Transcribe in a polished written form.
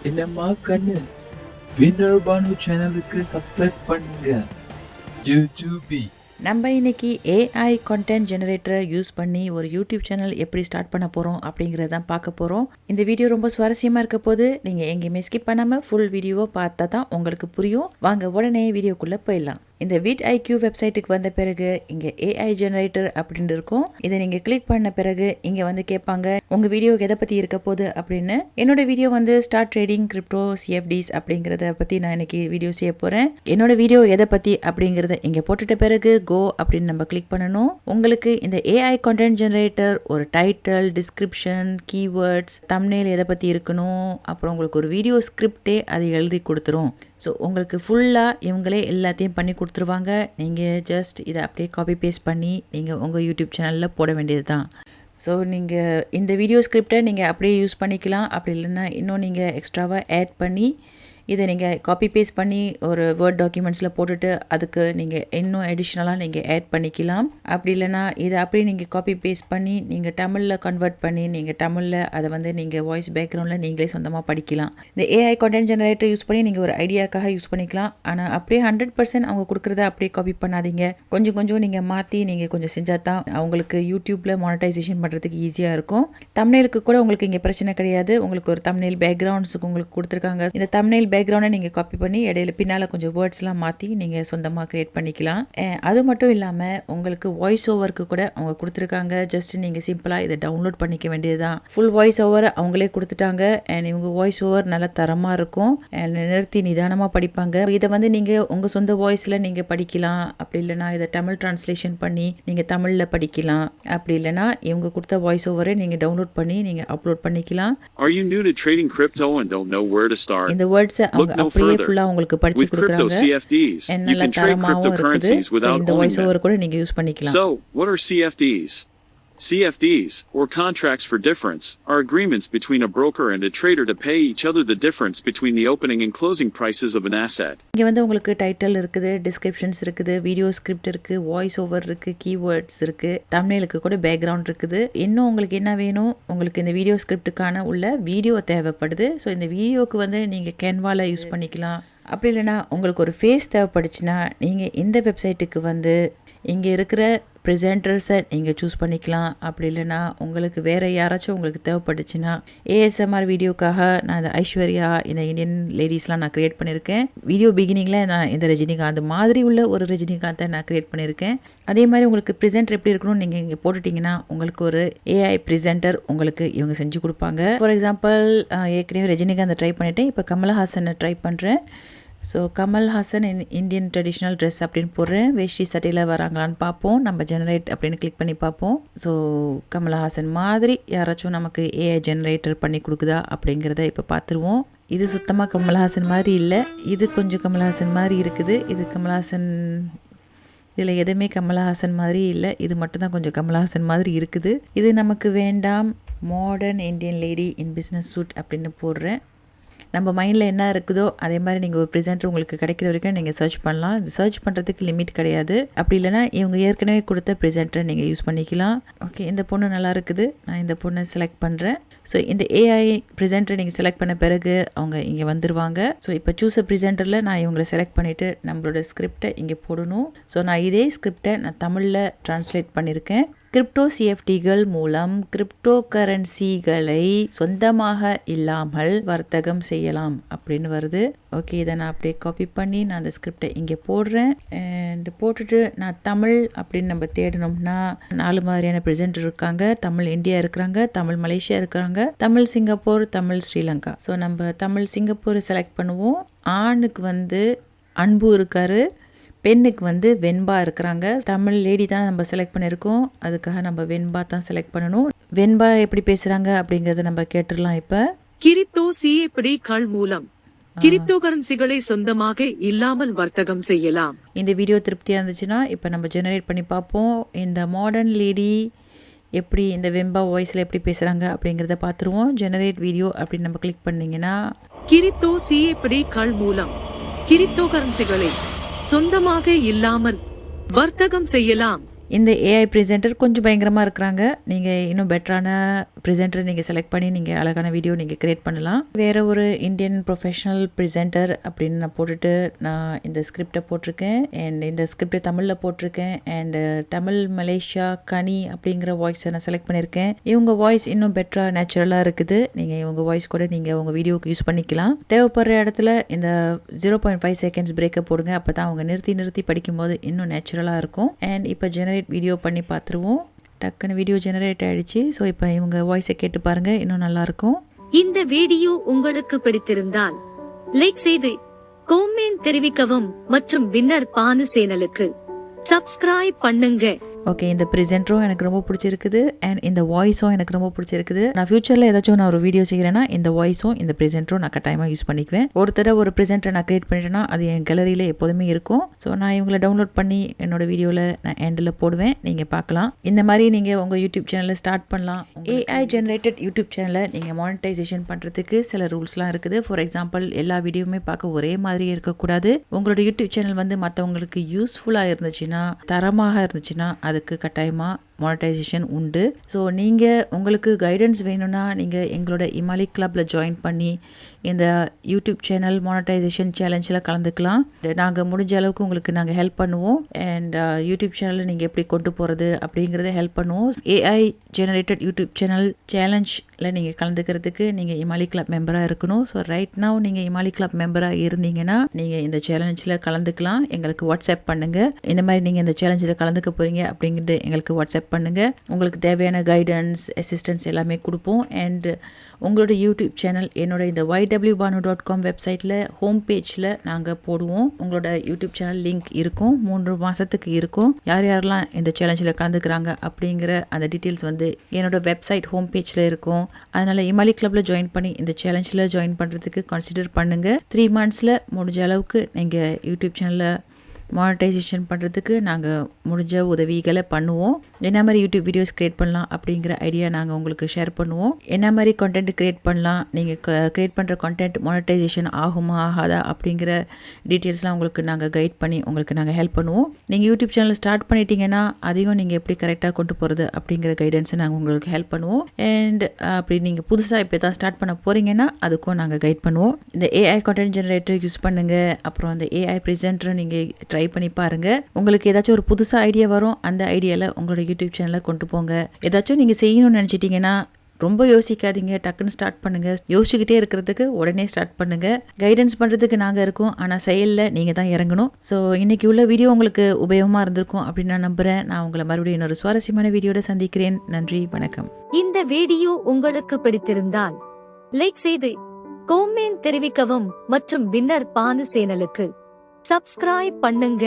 என்னம்மா கண்ணு, வின்னர் பானு சேனலுக்கு சப்ஸ்கிரைப் பண்ணுங்க. யூடியூபி நம்ம இன்னைக்கு ஏஐ கண்டென்ட் ஜெனரேட்டரை யூஸ் பண்ணி ஒரு யூடியூப் சேனல் எப்படி ஸ்டார்ட் பண்ண போகிறோம் அப்படிங்கிறத தான் பார்க்க போகிறோம். இந்த வீடியோ ரொம்ப சுவாரஸ்யமாக இருக்க போது நீங்கள் எங்கேயுமே ஸ்கிப் பண்ணாமல் ஃபுல் வீடியோவை பார்த்தா தான் உங்களுக்கு புரியும். வாங்க உடனே வீடியோக்குள்ளே போயிடலாம். இந்த விட் ஐக்யூ வெப்சைட்டுக்கு வந்த பிறகு இங்கே ஏஐ ஜெனரேட்டர் அப்படின்னு இருக்கும். இதை நீங்கள் கிளிக் பண்ண பிறகு இங்கே வந்து கேட்பாங்க உங்கள் வீடியோ எதை பற்றி இருக்க போகுது அப்படின்னு. என்னோட வீடியோ வந்து ஸ்டார்ட் ட்ரேடிங் கிரிப்டோ சிஎஃப்டிஸ் அப்படிங்கிறத பற்றி நான் இன்னைக்கு வீடியோ செய்ய போகிறேன். என்னோட வீடியோ எதை பற்றி அப்படிங்கிறத இங்கே போட்டுட்ட பிறகு கோ அப்படின்னு நம்ம கிளிக் பண்ணணும். உங்களுக்கு இந்த ஏஐ கண்டென்ட் ஜெனரேட்டர் ஒரு டைட்டில், டிஸ்கிரிப்ஷன், கீவேர்ட்ஸ், தம்ப்நெயில் எதை பற்றி இருக்கணும், அப்புறம் உங்களுக்கு ஒரு வீடியோ ஸ்கிரிப்டே அதை எழுதி கொடுத்துரும். ஸோ உங்களுக்கு ஃபுல்லாக இவங்களே எல்லாத்தையும் பண்ணி கொடுத்துருவாங்க. நீங்கள் ஜஸ்ட் இதை அப்படியே காப்பி பேஸ்ட் பண்ணி நீங்கள் உங்கள் யூடியூப் சேனலில் போட வேண்டியது தான். ஸோ நீங்கள் இந்த வீடியோ ஸ்கிரிப்டை நீங்கள் அப்படியே யூஸ் பண்ணிக்கலாம். அப்படி இல்லைன்னா இன்னும் நீங்கள் எக்ஸ்ட்ராவாக ஆட் பண்ணி இதை நீங்கள் காப்பி பேஸ்ட் பண்ணி ஒரு வேர்ட் டாக்குமெண்ட்ஸில் போட்டுட்டு அதுக்கு நீங்கள் இன்னும் அடிஷ்னலாக நீங்கள் ஆட் பண்ணிக்கலாம். அப்படி இல்லைனா இதை அப்படியே நீங்கள் காப்பி பேஸ்ட் பண்ணி நீங்கள் தமிழில் கன்வெர்ட் பண்ணி நீங்கள் தமிழில் அதை வந்து நீங்கள் வாய்ஸ் பேக்ரவுண்டில் நீங்களே சொந்தமாக படிக்கலாம். இந்த ஏஐ கண்டென்ட் ஜெனரேட்டர் யூஸ் பண்ணி நீங்கள் ஒரு ஐடியாக்காக யூஸ் பண்ணிக்கலாம். ஆனால் அப்படியே 100% அவங்க கொடுக்குறத அப்படியே காப்பி பண்ணாதீங்க. கொஞ்சம் கொஞ்சம் நீங்கள் மாற்றி நீங்கள் கொஞ்சம் செஞ்சால் தான் அவங்களுக்கு யூடியூப்பில் மானிட்டைசேஷன் பண்ணுறதுக்கு ஈஸியாக இருக்கும். தம்ப்நெயிலுக்கு கூட உங்களுக்கு இங்கே பிரச்சனை கிடையாது. உங்களுக்கு ஒரு தம்ப்நெயில் பேக்ரவுண்ட்ஸுக்கு உங்களுக்கு கொடுத்துருக்காங்க. இந்த தம்ப்நெயில் பேக்ரவுண்டை நீங்கள் காப்பி பண்ணி இடையில பின்னால் கொஞ்சம் வேர்ட்ஸ்லாம் மாற்றி நீங்கள் சொந்தமாக க்ரியேட் பண்ணிக்கலாம். அது மட்டும் இல்லாமல் உங்களுக்கு வாய்ஸ் ஓவருக்கு கூட அவங்க கொடுத்துருக்காங்க. ஜஸ்ட் நீங்கள் சிம்பிளாக இதை டவுன்லோட் பண்ணிக்க வேண்டியதுதான். ஃபுல் வாய்ஸ் ஓவர் அவங்களே கொடுத்துட்டாங்க. அண்ட் இவங்க வாய்ஸ் ஓவர் நல்லா தரமாக இருக்கும். நிறுத்தி நிதானமாக படிப்பாங்க. இதை வந்து நீங்கள் உங்கள் சொந்த வாய்ஸில் நீங்கள் படிக்கலாம். அப்படி இல்லைனா இதை தமிழ் டிரான்ஸ்லேஷன் பண்ணி நீங்கள் தமிழில் படிக்கலாம். அப்படி இல்லைனா இவங்க கொடுத்த வாய்ஸ் ஓவரை நீங்கள் டவுன்லோட் பண்ணி நீங்கள் அப்லோட் பண்ணிக்கலாம். இந்த வேர்ட்ஸை அவங்க அப்படியே ஃபுல்லா உங்களுக்கு படிச்சு கொடுக்குறாங்க. நல்ல தரமாகவும் இருக்குது. இந்த வாய்ஸ் ஓவர் கூட நீங்க யூஸ் பண்ணிக்கலாம். So, what are CFDs? CFDs, or contracts for difference, are agreements between a broker and a trader to pay each other the difference between the opening and closing prices of an asset. இங்க வந்து உங்களுக்கு title இருக்குது, descriptions இருக்குது, video script இருக்கு, voice over இருக்கு, keywords இருக்கு, தம்ப்நெயிலுக்கு கூட background இருக்குது. இன்னும் உங்களுக்கு என்ன வேணும், உங்களுக்கு இந்த வீடியோ ஸ்கிரிப்டுக்கான உள்ள வீடியோ தேவைப்படுது. ஸோ இந்த வீடியோக்கு வந்து நீங்கள் கேன்வால யூஸ் பண்ணிக்கலாம். அப்படி இல்லைனா உங்களுக்கு ஒரு ஃபேஸ் தேவைப்படுச்சுன்னா நீங்கள் இந்த வெப்சைட்டுக்கு வந்து இங்கே இருக்கிற ப்ரெசென்டர்ஸை நீங்கள் சூஸ் பண்ணிக்கலாம். அப்படி இல்லைனா உங்களுக்கு வேறு யாராச்சும் உங்களுக்கு தேவைப்பட்டுச்சுன்னா ஏஎஸ்எம்ஆர் வீடியோக்காக நான் இந்த ஐஸ்வர்யா, இந்த இந்தியன் லேடிஸ்லாம் நான் க்ரியேட் பண்ணியிருக்கேன். வீடியோ பிகினிங்கில் நான் இந்த ரஜினிகாந்த் மாதிரி உள்ள ஒரு ரஜினிகாந்தை நான் க்ரியேட் பண்ணியிருக்கேன். அதே மாதிரி உங்களுக்கு ப்ரெசென்டர் எப்படி இருக்கணும்னு நீங்கள் இங்கே போட்டுட்டிங்கன்னா உங்களுக்கு ஒரு ஏஐ ப்ரெசென்டர் உங்களுக்கு இவங்க செஞ்சு கொடுப்பாங்க. ஃபார் எக்ஸாம்பிள் ஏற்கனவே ரஜினிகாந்தை ட்ரை பண்ணிட்டேன். இப்போ கமல்ஹாசனை ட்ரை பண்ணுறேன். So Kamal Haasan Indian traditional dress அப்படின்னு போடுறேன். வேஷ்டி சட்டையில் வராங்களான்னு பார்ப்போம். நம்ம ஜெனரேட் அப்படின்னு கிளிக் பண்ணி பார்ப்போம். ஸோ கமல்ஹாசன் மாதிரி யாராச்சும் நமக்கு ஏஐ ஜெனரேட்டர் பண்ணி கொடுக்குதா அப்படிங்கிறத இப்போ பார்த்துருவோம். இது சுத்தமாக கமல்ஹாசன் மாதிரி இல்லை. இது கொஞ்சம் கமல்ஹாசன் மாதிரி இருக்குது. இது கமல்ஹாசன், இதில் எதுவுமே கமல்ஹாசன் மாதிரி இல்லை. இது மட்டும்தான் கொஞ்சம் கமல்ஹாசன் மாதிரி இருக்குது. இது நமக்கு வேண்டாம். Modern Indian lady in business suit அப்படின்னு போடுறேன். நம்ம மைண்டில் என்ன இருக்குதோ அதே மாதிரி நீங்கள் ஒரு ப்ரெசென்டர் உங்களுக்கு கிடைக்கிற வரைக்கும் நீங்கள் சர்ச் பண்ணலாம். இது சர்ச் பண்ணுறதுக்கு லிமிட் கிடையாது. அப்படி இல்லைனா இவங்க ஏற்கனவே கொடுத்த ப்ரெசென்டரை நீங்கள் யூஸ் பண்ணிக்கலாம். ஓகே, இந்த பொண்ணு நல்லா இருக்குது. நான் இந்த பொண்ணை செலக்ட் பண்ணுறேன். ஸோ இந்த ஏஐ ப்ரெசென்டரை நீங்கள் செலக்ட் பண்ண பிறகு அவங்க இங்கே வந்துடுவாங்க. ஸோ இப்போ சூஸ் பிரசென்டரில் நான் இவங்களை செலக்ட் பண்ணிவிட்டு நம்மளோட ஸ்கிரிப்டை இங்கே போடணும். ஸோ நான் இதே ஸ்கிரிப்டை நான் தமிழில் ட்ரான்ஸ்லேட் பண்ணியிருக்கேன். கிரிப்டோ சிஎஃப்டிகள் மூலம் கிரிப்டோ கரன்சிகளை சொந்தமாக இல்லாமல் வர்த்தகம் செய்யலாம் அப்படின்னு வருது. ஓகே, இதை நான் அப்படியே காப்பி பண்ணி நான் அந்த ஸ்கிரிப்டை இங்கே போடுறேன். அண்ட் போட்டுட்டு நான் தமிழ் அப்படின்னு நம்ம தேடணும்னா 4 மாதிரியான ப்ரெசென்டர் இருக்காங்க. தமிழ் இந்தியா இருக்கிறாங்க, தமிழ் மலேசியா இருக்கிறாங்க, தமிழ் சிங்கப்பூர், தமிழ் ஸ்ரீலங்கா. ஸோ நம்ம தமிழ் சிங்கப்பூரை செலக்ட் பண்ணுவோம். ஆணுக்கு வந்து அன்பு இருக்காரு, பெண்ணுக்கு வந்து வெண்பா இருக்கிறாங்க. தமிழ் லேடி தான் நம்ம செலக்ட் பண்ணியிருக்கோம். அதுக்காக நம்ம வெண்பா தான் செலக்ட் பண்ணணும். வெண்பா எப்படி பேசுகிறாங்க அப்படிங்கிறத நம்ம கேட்டுடலாம். இப்போ கிரிப்டோ சிஎஃப்டிகள் மூலம் கிரிப்டோ கரன்சிகளை சொந்தமாக இல்லாமல் வர்த்தகம் செய்யலாம். இந்த வீடியோ திருப்தியாக இருந்துச்சுன்னா இப்போ நம்ம ஜெனரேட் பண்ணி பார்ப்போம். இந்த மாடர்ன் லேடி எப்படி இந்த வெண்பா வாய்ஸில் எப்படி பேசுகிறாங்க அப்படிங்கிறத பார்த்துருவோம். ஜெனரேட் வீடியோ அப்படின்னு நம்ம கிளிக் பண்ணிங்கன்னா கிரிப்டோ சிஎஃப்டிகள் மூலம் கிரிப்டோ கரன்சிகளை சொந்தமாக இல்லாமல் வர்த்தகம் செய்யலாம். இந்த ஏஐ ப்ரெசென்டர் கொஞ்சம் பயங்கரமாக இருக்கிறாங்க. நீங்கள் இன்னும் பெட்டரான ப்ரெசென்டர் நீங்கள் செலக்ட் பண்ணி நீங்கள் அழகான வீடியோ நீங்கள் க்ரியேட் பண்ணலாம். வேறு ஒரு இந்தியன் ப்ரொஃபஷனல் ப்ரெசென்டர் அப்படின்னு நான் போட்டுட்டு நான் இந்த ஸ்கிரிப்டை போட்டிருக்கேன். அண்ட் இந்த ஸ்கிரிப்டை தமிழில் போட்டிருக்கேன். அண்டு தமிழ் மலேசியா கனி அப்படிங்கிற வாய்ஸை நான் செலக்ட் பண்ணியிருக்கேன். இவங்க வாய்ஸ் இன்னும் பெட்டராக நேச்சுரலாக இருக்குது. நீங்கள் இவங்க வாய்ஸ் கூட நீங்கள் உங்கள் வீடியோவுக்கு யூஸ் பண்ணிக்கலாம். தேவைப்படுற இடத்துல இந்த 0.5 செகண்ட்ஸ் பிரேக்கை போடுங்க. அப்போ தான் அவங்க நிறுத்தி படிக்கும்போது இன்னும் நேச்சுரலாக இருக்கும். அண்ட் இப்போ ஜெனரேட் வீடியோ பண்ணி பார்த்துருவோம். டக்குன்னு வீடியோ ஜெனரேட் ஆகிடுச்சு. ஸோ இப்போ இவங்க வாய்ஸை கேட்டு பாருங்கள், இன்னும் நல்லாயிருக்கும். இந்த வீடியோ உங்களுக்கு பிடித்திருந்தால் லைக் செய்து காமெண்ட் தெரிவிக்கவும் மற்றும் வின்னர் பானு சேனலுக்கு சப்ஸ்கிரைப் பண்ணுங்க. ஓகே, இந்த ப்ரெசென்டரும் எனக்கு ரொம்ப பிடிச்சிருக்குது. அண்ட் இந்த வாய்ஸும் எனக்கு ரொம்ப பிடிச்சிருக்குது. நான் ஃபியூச்சரில் ஏதாச்சும் நான் ஒரு வீடியோ செய்கிறேன்னா இந்த வாய்ஸும் இந்த ப்ரெசென்டரும் நான் கட்டாயமாக யூஸ் பண்ணிக்குவேன். ஒரு தடவை ஒரு ப்ரெசென்டரை நான் க்ரியேட் பண்ணிட்டேன்னா அது என் கேலரியில் எப்போதுமே இருக்கும். ஸோ நான் இவங்களை டவுன்லோட் பண்ணி என்னோட வீடியோவில் நான் எண்டில் போடுவேன், நீங்கள் பார்க்கலாம். இந்த மாதிரி நீங்கள் உங்கள் யூடியூப் சேனலை ஸ்டார்ட் பண்ணலாம். ஏஐ ஜென்ரேட்டட் யூடியூப் சேனலை நீங்கள் மானிட்டைசேஷன் பண்ணுறதுக்கு சில ரூல்ஸ்லாம் இருக்குது. ஃபார் எக்ஸாம்பிள், எல்லா வீடியோவுமே பார்க்க ஒரே மாதிரி இருக்கக்கூடாது. உங்களோட யூடியூப் சேனல் வந்து மற்றவங்களுக்கு யூஸ்ஃபுல்லாக இருந்துச்சுன்னா, தரமாக இருந்துச்சுன்னா அதுக்கு கட்டாயமாக மானிட்டைசேஷன் உண்டு. ஸோ நீங்கள் உங்களுக்கு கைடன்ஸ் வேணும்னா நீங்கள் எங்களோட இமாலி கிளப்பில் ஜாயின் பண்ணி இந்த யூடியூப் சேனல் மானிட்டைசேஷன் சேலஞ்சில் கலந்துக்கலாம். நாங்கள் முடிஞ்ச அளவுக்கு உங்களுக்கு நாங்கள் ஹெல்ப் பண்ணுவோம். அண்ட் யூடியூப் சேனலில் நீங்கள் எப்படி கொண்டு போகிறது அப்படிங்கிறத ஹெல்ப் பண்ணுவோம். ஏஐ ஜெனரேட்டட் யூடியூப் சேனல் சேலஞ்சில் நீங்கள் கலந்துக்கிறதுக்கு நீங்கள் இமாலி கிளப் மெம்பராக இருக்கணும். ஸோ ரைட் நவ் நீங்கள் இமாலி கிளப் மெம்பராக இருந்தீங்கன்னா நீங்கள் இந்த சேலஞ்சில் கலந்துக்கலாம். எங்களுக்கு வாட்ஸ்அப் பண்ணுங்கள். இந்த மாதிரி நீங்கள் இந்த சேலஞ்சில் கலந்துக்க போகிறீங்க அப்படிங்கிறது எங்களுக்கு வாட்ஸ்அப் பண்ணுங்கள். உங்களுக்கு தேவையான கைடன்ஸ் அசிஸ்டன்ஸ் எல்லாமே கொடுப்போம். அண்ட் உங்களோட யூடியூப் சேனல் என்னோட இந்த ywbanu.com வெப்சைட்டில் ஹோம் பேஜில் நாங்கள் போடுவோம். உங்களோட யூடியூப் சேனல் லிங்க் இருக்கும். 3 மாதத்துக்கு இருக்கும். யார் யாரெல்லாம் இந்த சேலஞ்சில் கலந்துக்கிறாங்க அப்படிங்கிற அந்த டீட்டெயில்ஸ் வந்து என்னோட வெப்சைட் ஹோம் பேஜில் இருக்கும். அதனால் இமாலி கிளப்பில் ஜாயின் பண்ணி இந்த சேலஞ்சில் ஜாயின் பண்ணுறதுக்கு கன்சிடர் பண்ணுங்கள். 3 மந்த்ஸில் முடிஞ்ச அளவுக்கு நீங்கள் யூடியூப் சேனலில் மானிட்டைசேஷன் பண்ணுறதுக்கு நாங்கள் முடிஞ்ச உதவிகளை பண்ணுவோம். என்ன மாதிரி யூடியூப் வீடியோஸ் க்ரியேட் பண்ணலாம் அப்படிங்கிற ஐடியா நாங்கள் உங்களுக்கு ஷேர் பண்ணுவோம். என்ன மாதிரி கண்டென்ட் க்ரியேட் பண்ணலாம், நீங்கள் க்ரியேட் பண்ணுற கண்டென்ட் மானிட்டைசேஷன் ஆகுமா ஆகாதா அப்படிங்கிற டீட்டெயில்ஸ்லாம் உங்களுக்கு நாங்கள் கைட் பண்ணி உங்களுக்கு நாங்கள் ஹெல்ப் பண்ணுவோம். நீங்கள் யூடியூப் சேனல் ஸ்டார்ட் பண்ணிட்டீங்கன்னா அதையும் நீங்கள் எப்படி கரெக்டாக கொண்டு போகிறது அப்படிங்கிற கைடன்ஸை நாங்கள் உங்களுக்கு ஹெல்ப் பண்ணுவோம். அண்ட் அப்படி நீங்கள் புதுசாக இப்போ தான் ஸ்டார்ட் பண்ண போகிறீங்கன்னா அதுக்கும் நாங்கள் கைட் பண்ணுவோம். இந்த ஏஐ கண்டென்ட் ஜெனரேட்டர் யூஸ் பண்ணுங்கள். அப்புறம் அந்த ஏஐ ப்ரெசென்டரை நீங்கள் ட்ரை பண்ணி பாருங்கள். உங்களுக்கு ஏதாச்சும் ஒரு புதுசாக ஐடியா வரும். அந்த ஐடியாவில் உங்களோட யூடியூப் சேனலை கொண்டு போங்க. ஏதாச்சும் நீங்கள் செய்யணும்னு நினச்சிட்டிங்கன்னா ரொம்ப யோசிக்காதீங்க, டக்குன்னு ஸ்டார்ட் பண்ணுங்கள். யோசிச்சுக்கிட்டே இருக்கிறதுக்கு உடனே ஸ்டார்ட் பண்ணுங்கள். கைடன்ஸ் பண்ணுறதுக்கு நாங்கள் இருக்கோம், ஆனால் செயலில் நீங்கள் தான் இறங்கணும். ஸோ இன்றைக்கி உள்ள வீடியோ உங்களுக்கு உபயோகமாக இருந்திருக்கும் அப்படின்னு நான் நம்புகிறேன். நான் உங்களை மறுபடியும் இன்னொரு சுவாரஸ்யமான வீடியோட சந்திக்கிறேன். நன்றி, வணக்கம். இந்த வீடியோ உங்களுக்கு பிடித்திருந்தால் லைக் செய்து காமெண்ட் தெரிவிக்கவும் மற்றும் வின்னர் பானு சேனலுக்கு சப்ஸ்கிரைப் பண்ணுங்க.